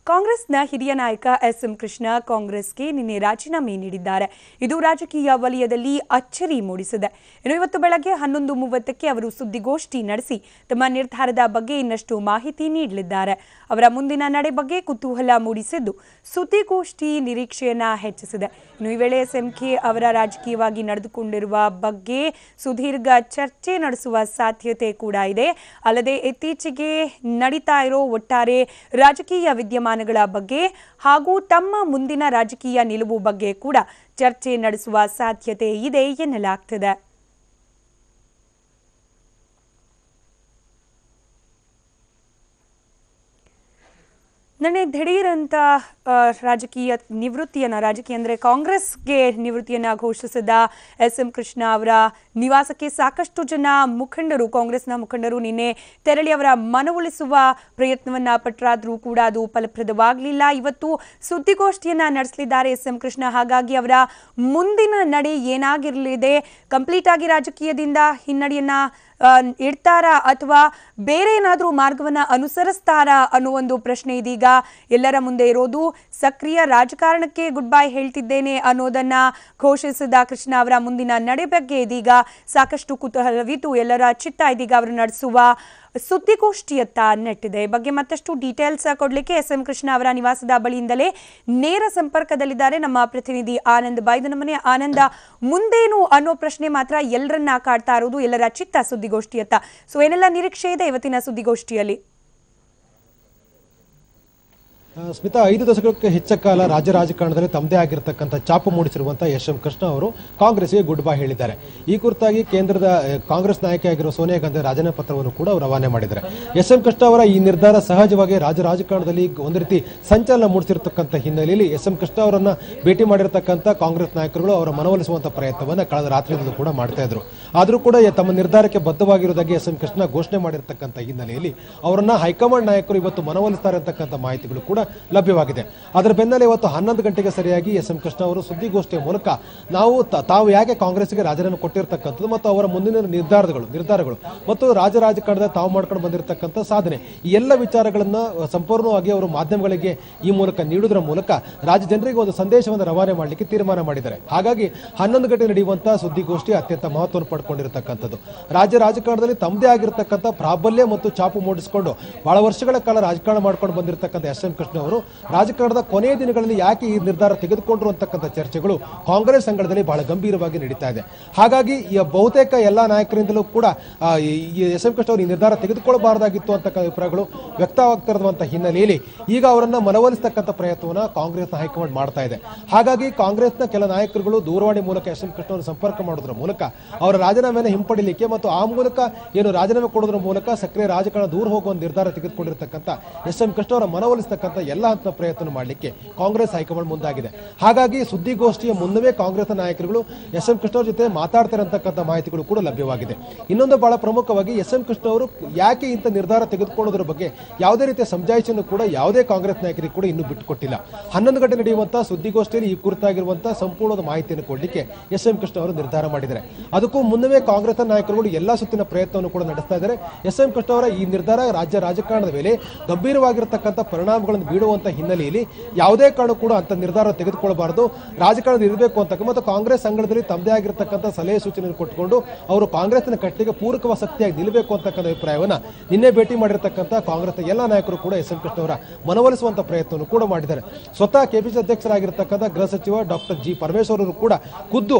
ಕಾಂಗ್ರೆಸ್ನ ಹಿರಿಯ ನಾಯಕ ಎಸ್.ಎಂ. ಕೃಷ್ಣ ಕಾಂಗ್ರೆಸ್ಗೆ ನಿನ್ನೆ ರಾಜೀನಾಮೆ ನೀಡಿದ್ದಾರೆ. ಇದು ರಾಜಕೀಯ ವಲಯದಲ್ಲಿ ಅಚ್ಚರಿ ಮೂಡಿಸಿದೆ. ಇನ್ನು ಇವತ್ತು ಬೆಳಗ್ಗೆ 11:30ಕ್ಕೆ ಅವರು ಸುದ್ದಿಗೋಷ್ಠಿ ನಡೆಸಿ ತಮ್ಮ ನಿರ್ಧಾರದ ಬಗ್ಗೆ ಇನ್ನಷ್ಟು ಮಾಹಿತಿ ನೀಡಲಿದ್ದಾರೆ. ಅವರ ಮುಂದಿನ ನಡೆ ಬಗ್ಗೆ ಕುತೂಹಲ ಮೂಡಿಸಿದ್ದು ಸುದ್ದಿಗೋಷ್ಠಿ ನಿರೀಕ್ಷೆಯನ್ನ ಹೆಚ್ಚಿಸಿದೆ. ಇನ್ನು ಈ ವೇಳೆ ಎಸ್.ಎಂ.ಕೆ ಅವರ ರಾಜಕೀಯವಾಗಿ ನಡೆದುಕೊಂಡಿರುವ ಬಗ್ಗೆ ಸುದೀರ್ಘ ಚರ್ಚೆ ನಡೆಸುವ ಸಾಧ್ಯತೆ ಕೂಡ ಇದೆ. ಅಲ್ಲದೆ ಇತ್ತೀಚೆಗೆ ನಡೀತಾ ಇರೋ ಒಟ್ಟಾರೆ ರಾಜಕೀಯ ವಿದ್ಯಮಾನಗಳ ಬಗ್ಗೆ ಹಾಗೂ ತಮ್ಮ ಮುಂದಿನ ರಾಜಕೀಯ ನಿಲುವು ಬಗ್ಗೆ ಕೂಡ ಚರ್ಚೆ ನಡೆಸುವ ಸಾಧ್ಯತೆ ಇದೆ ಎನ್ನಲಾಗ್ತಿದೆ. ನನಗೆ ದಿಢೀರಂತ ರಾಜಕೀಯ ಅಂದರೆ ಕಾಂಗ್ರೆಸ್ಗೆ ನಿವೃತ್ತಿಯನ್ನು ಘೋಷಿಸಿದ ಎಸ್.ಎಂ. ಕೃಷ್ಣ ಅವರ ನಿವಾಸಕ್ಕೆ ಸಾಕಷ್ಟು ಜನ ಕಾಂಗ್ರೆಸ್ನ ಮುಖಂಡರು ನಿನ್ನೆ ತೆರಳಿ ಅವರ ಮನವೊಲಿಸುವ ಪ್ರಯತ್ನವನ್ನ ಪಟ್ಟರಾದರೂ ಕೂಡ ಅದು ಫಲಪ್ರದವಾಗಲಿಲ್ಲ. ಇವತ್ತು ಸುದ್ದಿಗೋಷ್ಠಿಯನ್ನ ನಡೆಸಲಿದ್ದಾರೆ ಎಸ್.ಎಂ. ಕೃಷ್ಣ. ಹಾಗಾಗಿ ಅವರ ಮುಂದಿನ ನಡೆ ಏನಾಗಿರಲಿದೆ, ಕಂಪ್ಲೀಟ್ ಆಗಿ ರಾಜಕೀಯದಿಂದ ಹಿನ್ನಡೆಯನ್ನ ಇಡ್ತಾರಾ ಅಥವಾ ಬೇರೆ ಏನಾದರೂ ಮಾರ್ಗವನ್ನ ಅನುಸರಿಸ್ತಾರಾ ಅನ್ನೋ ಒಂದು ಪ್ರಶ್ನೆ ಇದೀಗ ಎಲ್ಲರ ಮುಂದೆ ಇರೋದು. ಸಕ್ರಿಯ ರಾಜಕಾರಣಕ್ಕೆ ಗುಡ್ ಬೈ ಹೇಳ್ತಿದ್ದೇನೆ ಅನ್ನೋದನ್ನ ಘೋಷಿಸಿದ ಕೃಷ್ಣ ಅವರ ಮುಂದಿನ ನಡೆ ಬಗ್ಗೆ ಇದೀಗ ಸಾಕಷ್ಟು ಕುತೂಹಲವಿದ್ದು ಎಲ್ಲರ ಚಿತ್ತ ಇದೀಗ ಅವರು ನಡೆಸುವ ಸುದ್ದಿಗೋಷ್ಠಿಯತ್ತ ನೆಟ್ಟಿದೆ. ಬಗ್ಗೆ ಮತ್ತಷ್ಟು ಡೀಟೇಲ್ಸ್ ಕೊಡ್ಲಿಕ್ಕೆ ಎಸ್.ಎಂ. ಕೃಷ್ಣ ಅವರ ನಿವಾಸದ ಬಳಿಯಿಂದಲೇ ನೇರ ಸಂಪರ್ಕದಲ್ಲಿದ್ದಾರೆ ನಮ್ಮ ಪ್ರತಿನಿಧಿ ಆನಂದ್ ಬೈದನಮನೆ. ಆನಂದ, ಮುಂದೇನು ಅನ್ನೋ ಪ್ರಶ್ನೆ ಮಾತ್ರ ಎಲ್ಲರನ್ನ ಕಾಡ್ತಾ ಇರೋದು, ಎಲ್ಲರ ಚಿತ್ತ ಸುದ್ದಿಗೋಷ್ಠಿಯತ್ತ. ಸೊ ಏನೆಲ್ಲ ನಿರೀಕ್ಷೆ ಇದೆ ಇವತ್ತಿನ ಸುದ್ದಿಗೋಷ್ಠಿಯಲ್ಲಿ? ಸ್ಮಿತಾ, 5 ದಶಕಕ್ಕೆ ಹೆಚ್ಚ ಕಾಲ ರಾಜ್ಯ ರಾಜಕಾರಣದಲ್ಲಿ ತಮ್ಮದೇ ಆಗಿರತಕ್ಕಂಥ ಛಾಪು ಮೂಡಿಸಿರುವಂತಹ ಎಸ್.ಎಂ. ಕೃಷ್ಣ ಅವರು ಕಾಂಗ್ರೆಸ್ಗೆ ಗುಡ್ ಬೈ ಹೇಳಿದ್ದಾರೆ. ಈ ಕುರಿತಾಗಿ ಕೇಂದ್ರದ ಕಾಂಗ್ರೆಸ್ ನಾಯಕಿಯಾಗಿರುವ ಸೋನಿಯಾ ಗಾಂಧಿ ರಾಜೀನಾಮೆ ಪತ್ರವನ್ನು ಕೂಡ ಅವರು ರವಾನೆ ಮಾಡಿದ್ದಾರೆ. ಎಸ್.ಎಂ. ಕೃಷ್ಣ ಅವರ ಈ ನಿರ್ಧಾರ ಸಹಜವಾಗಿ ರಾಜ್ಯ ರಾಜಕಾರಣದಲ್ಲಿ ಒಂದು ರೀತಿ ಸಂಚಲನ ಮೂಡಿಸಿರತಕ್ಕಂಥ ಹಿನ್ನೆಲೆಯಲ್ಲಿ ಎಸ್.ಎಂ. ಕೃಷ್ಣ ಅವರನ್ನ ಭೇಟಿ ಮಾಡಿರತಕ್ಕಂಥ ಕಾಂಗ್ರೆಸ್ ನಾಯಕರುಗಳು ಅವರ ಮನವೊಲಿಸುವಂತಹ ಪ್ರಯತ್ನವನ್ನು ಕಳೆದ ರಾತ್ರಿಯಿಂದಲೂ ಕೂಡ ಮಾಡ್ತಾ ಇದ್ರು. ಆದರೂ ಕೂಡ ತಮ್ಮ ನಿರ್ಧಾರಕ್ಕೆ ಬದ್ಧವಾಗಿರುವುದಾಗಿ ಎಸ್.ಎಂ. ಕೃಷ್ಣ ಘೋಷಣೆ ಮಾಡಿರತಕ್ಕಂಥ ಹಿನ್ನೆಲೆಯಲ್ಲಿ ಅವರನ್ನ ಹೈಕಮಾಂಡ್ ನಾಯಕರು ಇವತ್ತು ಮನವೊಲಿಸ್ತಾರೆ ಅಂತಕ್ಕಂಥ ಮಾಹಿತಿಗಳು ಕೂಡ ಲಭ್ಯವಾಗಿದೆ. ಅದರ ಬೆನ್ನಲ್ಲೇ ಇವತ್ತು 11 ಗಂಟೆಗೆ ಸರಿಯಾಗಿ ಎಸ್.ಎಂ. ಕೃಷ್ಣ ಅವರು ಸುದ್ದಿಗೋಷ್ಠಿಯ ಮೂಲಕ ತಾವು ಯಾಕೆ ಕಾಂಗ್ರೆಸ್ಗೆ ರಾಜೀನಾಮೆ ಕೊಟ್ಟಿರತಕ್ಕಂಥದ್ದು ಮತ್ತು ಅವರ ಮುಂದಿನ ನಿರ್ಧಾರಗಳು ಮತ್ತು ರಾಜಕಾರಣದ ತಾವು ಮಾಡ್ಕೊಂಡು ಬಂದಿರತಕ್ಕಂಥ ಸಾಧನೆ, ಈ ಎಲ್ಲ ವಿಚಾರಗಳನ್ನ ಸಂಪೂರ್ಣವಾಗಿ ಅವರು ಮಾಧ್ಯಮಗಳಿಗೆ ಈ ಮೂಲಕ ನೀಡುವುದರ ಮೂಲಕ ರಾಜ್ಯ ಜನರಿಗೆ ಒಂದು ಸಂದೇಶವನ್ನು ರವಾನೆ ಮಾಡಲಿಕ್ಕೆ ತೀರ್ಮಾನ ಮಾಡಿದ್ದಾರೆ. ಹಾಗಾಗಿ 11 ಗಂಟೆ ನಡೆಯುವಂತಹ ಸುದ್ದಿಗೋಷ್ಠಿ ಅತ್ಯಂತ ಮಹತ್ವವನ್ನು ಪಡ್ಕೊಂಡಿರತಕ್ಕಂಥದ್ದು. ರಾಜ್ಯ ರಾಜಕಾರಣದಲ್ಲಿ ತಮ್ಮದೇ ಆಗಿರತಕ್ಕಂಥ ಪ್ರಾಬಲ್ಯ ಮತ್ತು ಛಾಪು ಮೂಡಿಸಿಕೊಂಡು ಬಹಳ ವರ್ಷಗಳ ಕಾಲ ರಾಜಕಾರಣ ಮಾಡ್ಕೊಂಡು ಬಂದಿರತಕ್ಕಂಥ ಎಸ್.ಎಂ. ಕೃಷ್ಣ ಅವರು ರಾಜಕಾರಣದ ಕೊನೆಯ ದಿನಗಳಲ್ಲಿ ಯಾಕೆ ಈ ನಿರ್ಧಾರ ತೆಗೆದುಕೊಂಡ್ರು ಅಂತಕ್ಕಂಥ ಚರ್ಚೆಗಳು ಕಾಂಗ್ರೆಸ್ ಅಂಗಳದಲ್ಲಿ ಬಹಳ ಗಂಭೀರವಾಗಿ ನಡೀತಾ ಇದೆ. ಹಾಗಾಗಿ ಬಹುತೇಕ ಎಲ್ಲಾ ನಾಯಕರಿಂದಲೂ ಕೂಡ ಎಸ್.ಎಂ. ಕೃಷ್ಣ ಅವರು ಈ ನಿರ್ಧಾರ ತೆಗೆದುಕೊಳ್ಳಬಾರದಾಗಿತ್ತು ಅಂತಕ್ಕಂಥ ಅಭಿಪ್ರಾಯಗಳು ವ್ಯಕ್ತವಾಗ್ತಿರುವಂತಹ ಹಿನ್ನೆಲೆಯಲ್ಲಿ ಈಗ ಅವರನ್ನ ಮನವೊಲಿಸತಕ್ಕಂಥ ಪ್ರಯತ್ನವನ್ನ ಕಾಂಗ್ರೆಸ್ನ ಹೈಕಮಾಂಡ್ ಮಾಡ್ತಾ ಇದೆ. ಹಾಗಾಗಿ ಕಾಂಗ್ರೆಸ್ನ ಕೆಲ ನಾಯಕರುಗಳು ದೂರವಾಣಿ ಮೂಲಕ ಎಸ್.ಎಂ. ಕೃಷ್ಣ ಅವರು ಸಂಪರ್ಕ ಮಾಡೋದ್ರ ಮೂಲಕ ಅವರ ರಾಜೀನಾಮೆಯನ್ನು ಹಿಂಪಡಿಲಿಕ್ಕೆ ಮತ್ತು ಆ ಮೂಲಕ ರಾಜೀನಾಮೆ ಕೊಡೋದ್ರ ಮೂಲಕ ಸಕ್ರಿಯ ರಾಜಕಾರಣ ದೂರ ಹೋಗುವ ನಿರ್ಧಾರ ತೆಗೆದುಕೊಂಡಿರತಕ್ಕಂಥ ಎಸ್.ಎಂ. ಕೃಷ್ಣ ಅವರ ಮನವೊಲಿಸತಕ್ಕಂಥ ಎಲ್ಲ ಹಂತ ಪ್ರಯತ್ನ ಮಾಡಲಿಕ್ಕೆ ಕಾಂಗ್ರೆಸ್ ಹೈಕಮಾಂಡ್ ಮುಂದಾಗಿದೆ. ಹಾಗಾಗಿ ಸುದ್ದಿಗೋಷ್ಠಿಯ ಮುನ್ನವೇ ಕಾಂಗ್ರೆಸ್ ನಾಯಕರುಗಳು ಎಸ್.ಎಂ. ಕೃಷ್ಣ ಅವರ ಜೊತೆ ಮಾತಾಡ್ತಾರೆ ಅಂತಕ್ಕಂಥ ಮಾಹಿತಿಗಳು ಕೂಡ ಲಭ್ಯವಾಗಿದೆ. ಇನ್ನೊಂದು ಬಹಳ ಪ್ರಮುಖವಾಗಿ ಎಸ್.ಎಂ. ಕೃಷ್ಣ ಅವರು ಯಾಕೆ ಇಂಥ ನಿರ್ಧಾರ ತೆಗೆದುಕೊಳ್ಳೋದ್ರ ಬಗ್ಗೆ ಯಾವುದೇ ರೀತಿಯ ಸಮಜಾಯಿಷನ್ನು ಕೂಡ ಯಾವುದೇ ಕಾಂಗ್ರೆಸ್ ನಾಯಕರಿಗೆ ಕೂಡ ಇನ್ನೂ ಬಿಟ್ಟುಕೊಟ್ಟಿಲ್ಲ. 11 ಗಂಟೆ ನಡೆಯುವಂತಹ ಸುದ್ದಿಗೋಷ್ಠಿಯಲ್ಲಿ ಈ ಕುರಿತಾಗಿರುವಂತಹ ಸಂಪೂರ್ಣದ ಮಾಹಿತಿಯನ್ನು ಕೊಡಲಿಕ್ಕೆ ಎಸ್.ಎಂ. ಕೃಷ್ಣ ಅವರು ನಿರ್ಧಾರ ಮಾಡಿದ್ದಾರೆ. ಅದಕ್ಕೂ ಮುನ್ನವೇ ಕಾಂಗ್ರೆಸ್ ನಾಯಕರುಗಳು ಎಲ್ಲಾ ಸುತ್ತಿನ ಪ್ರಯತ್ನವನ್ನು ಕೂಡ ನಡೆಸ್ತಾ ಇದ್ದಾರೆ. ಎಸ್.ಎಂ. ಕೃಷ್ಣ ಅವರ ಈ ನಿರ್ಧಾರ ರಾಜ್ಯ ರಾಜಕಾರಣದ ಮೇಲೆ ಗಂಭೀರವಾಗಿರತಕ್ಕಂಥ ಪರಿಣಾಮಗಳನ್ನು ಬೀಳುವಂತ ಹಿನ್ನೆಲೆಯಲ್ಲಿ ಯಾವುದೇ ಕಾರಣ ಕೂಡ ಅಂತ ನಿರ್ಧಾರ ತೆಗೆದುಕೊಳ್ಳಬಾರದು, ರಾಜಕಾರಣದಲ್ಲಿ ಇರಬೇಕು ಅಂತ ಮತ್ತು ಕಾಂಗ್ರೆಸ್ ಅಂಗಳದಲ್ಲಿ ತಮ್ಮದೇ ಆಗಿರತಕ್ಕಂಥ ಸಲಹೆ ಸೂಚನೆ ಕೊಟ್ಟುಕೊಂಡು ಅವರು ಕಾಂಗ್ರೆಸ್ನ ಕಟ್ಟಿಗೆ ಪೂರಕವ ಶಕ್ತಿಯಾಗಿ ನಿಲ್ಲಬೇಕು ಅಂತಕ್ಕಂಥ ಅಭಿಪ್ರಾಯವನ್ನ ನಿನ್ನೆ ಭೇಟಿ ಮಾಡಿರತಕ್ಕಂಥ ಕಾಂಗ್ರೆಸ್ನ ಎಲ್ಲ ನಾಯಕರು ಕೂಡ ಎಸ್.ಎಂ. ಕೃಷ್ಣ ಅವರ ಮನವೊಲಿಸುವಂತ ಪ್ರಯತ್ನವನ್ನು ಕೂಡ ಮಾಡಿದ್ದಾರೆ. ಸ್ವತಃ ಕೆಪಿಸಿಸಿ ಅಧ್ಯಕ್ಷರಾಗಿರ್ತಕ್ಕಂಥ ಗೃಹ ಸಚಿವ ಡಾಕ್ಟರ್ ಜಿ ಪರಮೇಶ್ವರ್ ಅವರು ಕೂಡ ಖುದ್ದು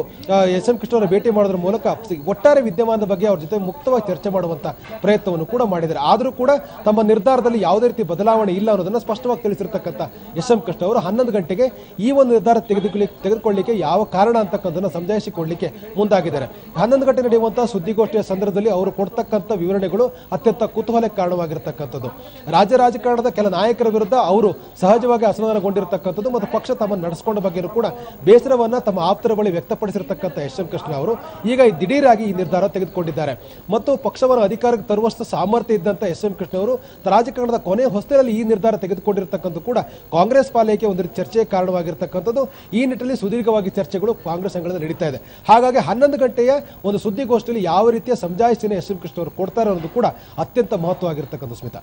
ಎಸ್.ಎಂ. ಕೃಷ್ಣ ಅವರ ಭೇಟಿ ಮಾಡೋದ್ರ ಮೂಲಕ ಒಟ್ಟಾರೆ ವಿದ್ಯಮಾನದ ಬಗ್ಗೆ ಅವ್ರ ಜೊತೆ ಮುಕ್ತವಾಗಿ ಚರ್ಚೆ ಮಾಡುವಂತ ಪ್ರಯತ್ನವನ್ನು ಕೂಡ ಮಾಡಿದ್ದಾರೆ. ಆದರೂ ಕೂಡ ತಮ್ಮ ನಿರ್ಧಾರದಲ್ಲಿ ಯಾವುದೇ ರೀತಿ ಬದಲಾವಣೆ ಇಲ್ಲ ಅನ್ನೋದನ್ನ ಸ್ಪಷ್ಟವಾಗಿ ತಿಳಿಸಿರ್ತಕ್ಕಂಥ ಎಸ್.ಎಂ. ಕೃಷ್ಣ ಅವರು 11 ಗಂಟೆಗೆ ಈ ಒಂದು ನಿರ್ಧಾರ ತೆಗೆದುಕೊಳ್ಳಿಕ್ಕೆ ಯಾವ ಕಾರಣ ಅಂತಕ್ಕಂಥದ್ದನ್ನು ಸಮಜಾಯಿಸಿಕೊಳ್ಳಲಿಕ್ಕೆ ಮುಂದಾಗಿದ್ದಾರೆ. 11 ಗಂಟೆ ನಡೆಯುವಂತಹ ಸುದ್ದಿಗೋಷ್ಠಿಯ ಸಂದರ್ಭದಲ್ಲಿ ಅವರು ಕೊಡ್ತಕ್ಕಂಥ ವಿವರಣೆಗಳು ಅತ್ಯಂತ ಕುತೂಹಲಕ್ಕೆ ಕಾರಣವಾಗಿರತಕ್ಕಂಥದ್ದು. ರಾಜ್ಯ ರಾಜಕಾರಣದ ಕೆಲ ನಾಯಕರ ವಿರುದ್ಧ ಅವರು ಸಹಜವಾಗಿ ಅಸಮಾಧಾನಗೊಂಡಿರತಕ್ಕಂಥದ್ದು ಮತ್ತು ಪಕ್ಷ ತಮ್ಮನ್ನು ನಡೆಸಿಕೊಂಡ ಬಗ್ಗೆಯೂ ಕೂಡ ಬೇಸರವನ್ನ ತಮ್ಮ ಆಪ್ತರ ಬಳಿ ವ್ಯಕ್ತಪಡಿಸಿರತಕ್ಕಂಥ ಎಸ್.ಎಂ. ಕೃಷ್ಣ ಅವರು ಈಗ ದಿಢೀರಾಗಿ ಈ ನಿರ್ಧಾರ ತೆಗೆದುಕೊಂಡಿದ್ದಾರೆ. ಮತ್ತು ಪಕ್ಷವನ್ನು ಅಧಿಕಾರಕ್ಕೆ ತರುವಷ್ಟು ಸಾಮರ್ಥ್ಯ ಇದ್ದಂತ ಎಸ್.ಎಂ. ಕೃಷ್ಣ ಅವರು ರಾಜಕಾರಣದ ಕೊನೆ ಹೊಸ್ತಿಲಲ್ಲಿ ಈ ನಿರ್ಧಾರ ತೆಗೆದುಕೊಂಡಿರತಕ್ಕಂಥ ಕೂಡ ಕಾಂಗ್ರೆಸ್ ಪಾಲೈಕೆ ಒಂದು ಚರ್ಚೆಗೆ ಕಾರಣವಾಗಿರತಕ್ಕಂಥದ್ದು. ಈ ನಿಟ್ಟಿನಲ್ಲಿ ಸುದೀರ್ಘವಾಗಿ ಚರ್ಚೆಗಳು ಕಾಂಗ್ರೆಸ್ ಅಂಗಳದಲ್ಲಿ ನಡೀತಾ ಇದೆ. ಹಾಗಾಗಿ 11 ಗಂಟೆಯ ಒಂದು ಸುದ್ದಿಗೋಷ್ಠಿಯಲ್ಲಿ ಯಾವ ರೀತಿಯ ಸಮಜಾಯಿಷಿನ ಎಸ್.ಎಂ. ಕೃಷ್ಣ ಅವರು ಕೊಡ್ತಾರೆ ಅನ್ನೋದು ಕೂಡ ಅತ್ಯಂತ ಮಹತ್ವವಾಗಿರ್ತಕ್ಕಂಥ ಸ್ಮಿತಾ.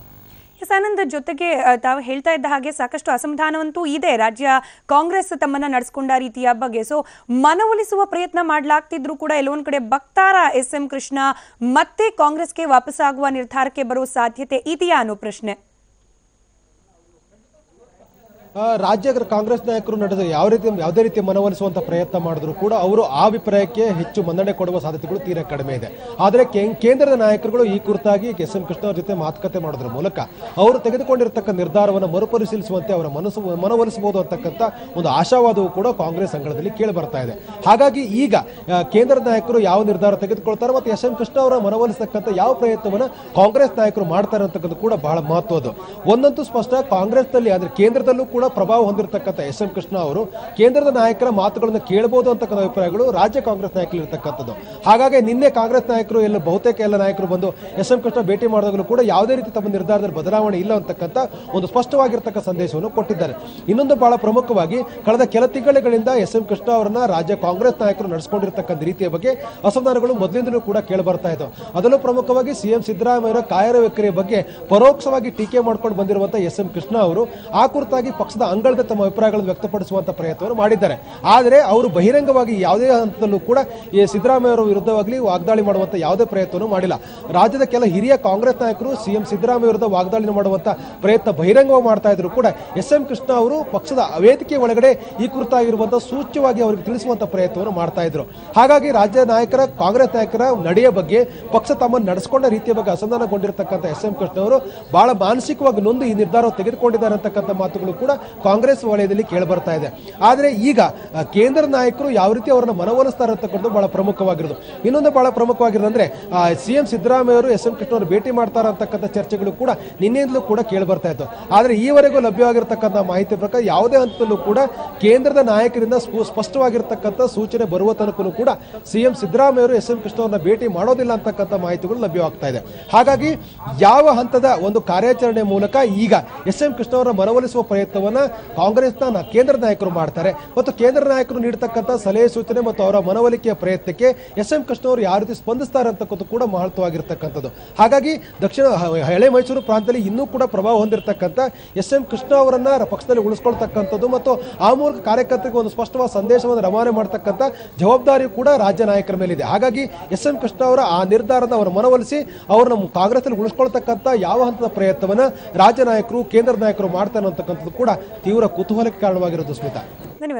ಆನಂದ್ ಜೊತೆಗೆ ತಾವು ಹೇಳ್ತಾ ಇದ್ದ ಹಾಗೆ ಸಾಕಷ್ಟು ಅಸಮಾಧಾನವಂತೂ ಇದೆ ರಾಜ್ಯ ಕಾಂಗ್ರೆಸ್ ತಮ್ಮನ್ನ ನಡೆಸಿಕೊಂಡ ರೀತಿಯ ಬಗ್ಗೆ. ಸೊ ಮನವೊಲಿಸುವ ಪ್ರಯತ್ನ ಮಾಡಲಾಗ್ತಿದ್ರು ಕೂಡ ಎಲ್ಲೊಂದ್ ಕಡೆ ಬಕ್ತಾರ ಎಸ್.ಎಂ. ಕೃಷ್ಣ ಮತ್ತೆ ಕಾಂಗ್ರೆಸ್ಗೆ ವಾಪಸ್ಸಾಗುವ ನಿರ್ಧಾರಕ್ಕೆ ಬರುವ ಸಾಧ್ಯತೆ ಇದೆಯಾ ಅನ್ನೋ ಪ್ರಶ್ನೆ. ರಾಜ್ಯ ಕಾಂಗ್ರೆಸ್ ನಾಯಕರು ನಡೆದ ಯಾವುದೇ ರೀತಿ ಮನವೊಲಿಸುವಂತ ಪ್ರಯತ್ನ ಮಾಡಿದ್ರು ಕೂಡ ಅವರು ಆ ಅಭಿಪ್ರಾಯಕ್ಕೆ ಹೆಚ್ಚು ಮನ್ನಣೆ ಕೊಡುವ ಸಾಧ್ಯತೆಗಳು ತೀರಾ ಕಡಿಮೆ ಇದೆ. ಆದರೆ ಕೇಂದ್ರದ ನಾಯಕರುಗಳು ಈ ಕುರಿತಾಗಿ ಎಸ್.ಎಂ. ಕೃಷ್ಣ ಅವರ ಜೊತೆ ಮಾತುಕತೆ ಮಾಡೋದ್ರ ಮೂಲಕ ಅವರು ತೆಗೆದುಕೊಂಡಿರತಕ್ಕ ನಿರ್ಧಾರವನ್ನು ಮರುಪರಿಶೀಲಿಸುವಂತೆ ಅವರ ಮನವೊಲಿಸಬಹುದು ಅಂತಕ್ಕಂಥ ಒಂದು ಆಶಾವಾದವು ಕೂಡ ಕಾಂಗ್ರೆಸ್ ಅಂಗಳದಲ್ಲಿ ಕೇಳಿ ಬರ್ತಾ ಇದೆ. ಹಾಗಾಗಿ ಈಗ ಕೇಂದ್ರದ ನಾಯಕರು ಯಾವ ನಿರ್ಧಾರ ತೆಗೆದುಕೊಳ್ತಾರೆ ಮತ್ತು ಎಸ್.ಎಂ. ಕೃಷ್ಣ ಅವರ ಮನವೊಲಿಸತಕ್ಕಂಥ ಯಾವ ಪ್ರಯತ್ನವನ್ನು ಕಾಂಗ್ರೆಸ್ ನಾಯಕರು ಮಾಡ್ತಾರೆ ಅಂತಕ್ಕಂಥ ಕೂಡ ಬಹಳ ಮಹತ್ವದ್ದು. ಒಂದಂತೂ ಸ್ಪಷ್ಟ, ಕಾಂಗ್ರೆಸ್ನಲ್ಲಿ ಅಂದ್ರೆ ಕೇಂದ್ರದಲ್ಲೂ ಕೂಡ ಪ್ರಭಾವ ಹೊಂದಿರತಕ್ಕಂಥ ಎಸ್.ಎಂ. ಕೃಷ್ಣ ಅವರು ಕೇಂದ್ರದ ನಾಯಕರ ಮಾತುಗಳನ್ನು ಕೇಳಬಹುದು ಅಂತಕ್ಕಂಥ ಅಭಿಪ್ರಾಯಗಳು ರಾಜ್ಯ ಕಾಂಗ್ರೆಸ್ ನಾಯಕರು ಇರತಕ್ಕಂಥದ್ದು. ಹಾಗಾಗಿ ನಿನ್ನೆ ಕಾಂಗ್ರೆಸ್ ನಾಯಕರು ಬಹುತೇಕ ಎಲ್ಲ ನಾಯಕರು ಬಂದು ಎಸ್.ಎಂ. ಕೃಷ್ಣ ಭೇಟಿ ಮಾಡಿದಾಗಲೂ ಕೂಡ ಯಾವುದೇ ರೀತಿ ತಮ್ಮ ನಿರ್ಧಾರದಲ್ಲಿ ಬದಲಾವಣೆ ಇಲ್ಲ ಅಂತಕ್ಕಂಥ ಒಂದು ಸ್ಪಷ್ಟವಾಗಿರ್ತಕ್ಕ ಸಂದೇಶವನ್ನು ಕೊಟ್ಟಿದ್ದಾರೆ. ಇನ್ನೊಂದು ಬಹಳ ಪ್ರಮುಖವಾಗಿ ಕಳೆದ ಕೆಲ ತಿಂಗಳುಗಳಿಂದ ಎಸ್.ಎಂ. ಕೃಷ್ಣ ಅವರನ್ನ ರಾಜ್ಯ ಕಾಂಗ್ರೆಸ್ ನಾಯಕರು ನಡೆಸಿಕೊಂಡಿರ್ತಕ್ಕಂಥ ರೀತಿಯ ಬಗ್ಗೆ ಅಸಮಾಧಾನಗಳು ಮೊದಲಿಂದಲೂ ಕೂಡ ಕೇಳಿ ಬರ್ತಾ ಇದ್ದವು. ಅದರಲ್ಲೂ ಪ್ರಮುಖವಾಗಿ ಸಿಎಂ ಸಿದ್ದರಾಮಯ್ಯ ಕಾರ್ಯವೈಖರಿಯ ಬಗ್ಗೆ ಪರೋಕ್ಷವಾಗಿ ಟೀಕೆ ಮಾಡ್ಕೊಂಡು ಬಂದಿರುವಂತಹ ಎಸ್.ಎಂ. ಕೃಷ್ಣ ಅವರು ಆ ಕುರಿತಾಗಿ ಪಕ್ಷದ ಅಂಗಳದ ತಮ್ಮ ಅಭಿಪ್ರಾಯಗಳನ್ನು ವ್ಯಕ್ತಪಡಿಸುವಂತ ಪ್ರಯತ್ನವನ್ನು ಮಾಡಿದ್ದಾರೆ. ಆದರೆ ಅವರು ಬಹಿರಂಗವಾಗಿ ಯಾವುದೇ ಹಂತದಲ್ಲೂ ಕೂಡ ಈ ಸಿದ್ದರಾಮಯ್ಯ ಅವರ ವಿರುದ್ಧವಾಗಿ ವಾಗ್ದಾಳಿ ಮಾಡುವಂತ ಯಾವುದೇ ಪ್ರಯತ್ನವನ್ನು ಮಾಡಿಲ್ಲ. ರಾಜ್ಯದ ಕೆಲ ಹಿರಿಯ ಕಾಂಗ್ರೆಸ್ ನಾಯಕರು ಸಿಎಂ ಸಿದ್ದರಾಮಯ್ಯ ವಿರುದ್ಧ ವಾಗ್ದಾಳಿ ಮಾಡುವಂತ ಪ್ರಯತ್ನ ಬಹಿರಂಗವಾಗಿ ಮಾಡ್ತಾ ಇದ್ರು ಕೂಡ ಎಸ್.ಎಂ. ಕೃಷ್ಣ ಅವರು ಪಕ್ಷದ ವೇದಿಕೆ ಒಳಗಡೆ ಈ ಕುರಿತಾಗಿರುವಂತಹ ಸೂಚ್ಯವಾಗಿ ಅವರಿಗೆ ತಿಳಿಸುವಂತ ಪ್ರಯತ್ನವನ್ನು ಮಾಡ್ತಾ ಇದ್ರು. ಹಾಗಾಗಿ ರಾಜ್ಯ ನಾಯಕರ ಕಾಂಗ್ರೆಸ್ ನಾಯಕರ ನಡೆಯ ಬಗ್ಗೆ ಪಕ್ಷ ತಮ್ಮನ್ನು ನಡೆಸಿಕೊಂಡ ರೀತಿಯ ಬಗ್ಗೆ ಅಸಮಾಧಾನಗೊಂಡಿರತಕ್ಕಂಥ ಎಸ್.ಎಂ. ಕೃಷ್ಣ ಅವರು ಬಹಳ ಮಾನಸಿಕವಾಗಿ ನೊಂದು ಈ ನಿರ್ಧಾರ ತೆಗೆದುಕೊಂಡಿದ್ದಾರೆ ಅಂತಕ್ಕಂಥ ಮಾತುಗಳು ಕೂಡ ಕಾಂಗ್ರೆಸ್ ವಲಯದಲ್ಲಿ ಕೇಳಿ ಬರ್ತಾ ಇದೆ. ಆದರೆ ಈಗ ಕೇಂದ್ರ ನಾಯಕರು ಯಾವ ರೀತಿ ಅವರನ್ನು ಮನವೊಲಿಸ್ತಾರೆ ಅಂತಕ್ಕಂಥದ್ದು ಬಹಳ ಪ್ರಮುಖವಾಗಿರೋದು. ಇನ್ನೊಂದು ಬಹಳ ಪ್ರಮುಖವಾಗಿರೋದು ಅಂದ್ರೆ ಸಿಎಂ ಸಿದ್ದರಾಮಯ್ಯ ಅವರು ಎಸ್.ಎಂ. ಕೃಷ್ಣ ಅವರು ಭೇಟಿ ಮಾಡ್ತಾರೆ ಅಂತಕ್ಕಂಥ ಚರ್ಚೆಗಳು ಕೂಡ ನಿನ್ನೆಯಿಂದಲೂ ಕೂಡ ಕೇಳಿ ಬರ್ತಾ ಇತ್ತು. ಆದರೆ ಈವರೆಗೂ ಲಭ್ಯವಾಗಿರ್ತಕ್ಕಂಥ ಮಾಹಿತಿ ಪ್ರಕಾರ ಯಾವುದೇ ಹಂತದಲ್ಲೂ ಕೂಡ ಕೇಂದ್ರದ ನಾಯಕರಿಂದ ಸ್ಪಷ್ಟವಾಗಿರ್ತಕ್ಕಂಥ ಸೂಚನೆ ಬರುವ ತನಕನೂ ಕೂಡ ಸಿಎಂ ಸಿದ್ದರಾಮಯ್ಯ ಅವರು ಎಸ್.ಎಂ. ಕೃಷ್ಣ ಅವರನ್ನ ಭೇಟಿ ಮಾಡೋದಿಲ್ಲ ಅಂತಕ್ಕಂಥ ಮಾಹಿತಿಗಳು ಲಭ್ಯವಾಗ್ತಾ ಇದೆ. ಹಾಗಾಗಿ ಯಾವ ಹಂತದ ಒಂದು ಕಾರ್ಯಾಚರಣೆ ಮೂಲಕ ಈಗ ಎಸ್.ಎಂ. ಕೃಷ್ಣ ಅವರ ಮನವೊಲಿಸುವ ಪ್ರಯತ್ನವನ್ನ ಕಾಂಗ್ರೆಸ್ನ ಕೇಂದ್ರ ನಾಯಕರು ಮಾಡ್ತಾರೆ ಮತ್ತು ಕೇಂದ್ರ ನಾಯಕರು ನೀಡತಕ್ಕಂಥ ಸಲಹೆ ಸೂಚನೆ ಮತ್ತು ಅವರ ಮನವೊಲಿಕೆಯ ಪ್ರಯತ್ನಕ್ಕೆ ಎಸ್.ಎಂ. ಕೃಷ್ಣ ಅವರು ಯಾವ ರೀತಿ ಸ್ಪಂದಿಸ್ತಾರೆ ಅಂತಕ್ಕಂಥ ಕೂಡ ಮಹತ್ವವಾಗಿರ್ತಕ್ಕಂಥದ್ದು. ಹಾಗಾಗಿ ದಕ್ಷಿಣ ಹಳೆ ಮೈಸೂರು ಪ್ರಾಂತದಲ್ಲಿ ಇನ್ನೂ ಕೂಡ ಪ್ರಭಾವ ಹೊಂದಿರತಕ್ಕಂಥ ಎಸ್.ಎಂ. ಕೃಷ್ಣ ಅವರನ್ನ ಪಕ್ಷದಲ್ಲಿ ಉಳಿಸ್ಕೊಳ್ತಕ್ಕಂಥದ್ದು ಮತ್ತು ಆ ಮೂಲಕ ಕಾರ್ಯಕರ್ತರಿಗೆ ಒಂದು ಸ್ಪಷ್ಟವಾದ ಸಂದೇಶವನ್ನು ರವಾನೆ ಮಾಡತಕ್ಕಂಥ ಜವಾಬ್ದಾರಿ ಕೂಡ ರಾಜ್ಯ ನಾಯಕರ ಮೇಲಿದೆ. ಹಾಗಾಗಿ ಎಸ್.ಎಂ. ಕೃಷ್ಣ ಅವರ ಆ ನಿರ್ಧಾರದ ಅವರ ಮನವೊಲಿಸಿ ಅವರನ್ನು ಕಾಂಗ್ರೆಸ್ನಲ್ಲಿ ಉಳಿಸ್ಕೊಳ್ತಕ್ಕಂಥ ಯಾವ ಹಂತದ ಪ್ರಯತ್ನವನ್ನ ರಾಜ್ಯ ನಾಯಕರು ಕೇಂದ್ರ ನಾಯಕರು ಮಾಡ್ತಾರೆ ಅಂತಕ್ಕಂಥದ್ದು ಕೂಡ ತೀವ್ರ ಕುತೂಹಲಕ್ಕೆ ಕಾರಣವಾಗಿರೋದು. ಸ್ಮಿತಾ, ಧನ್ಯವಾದ.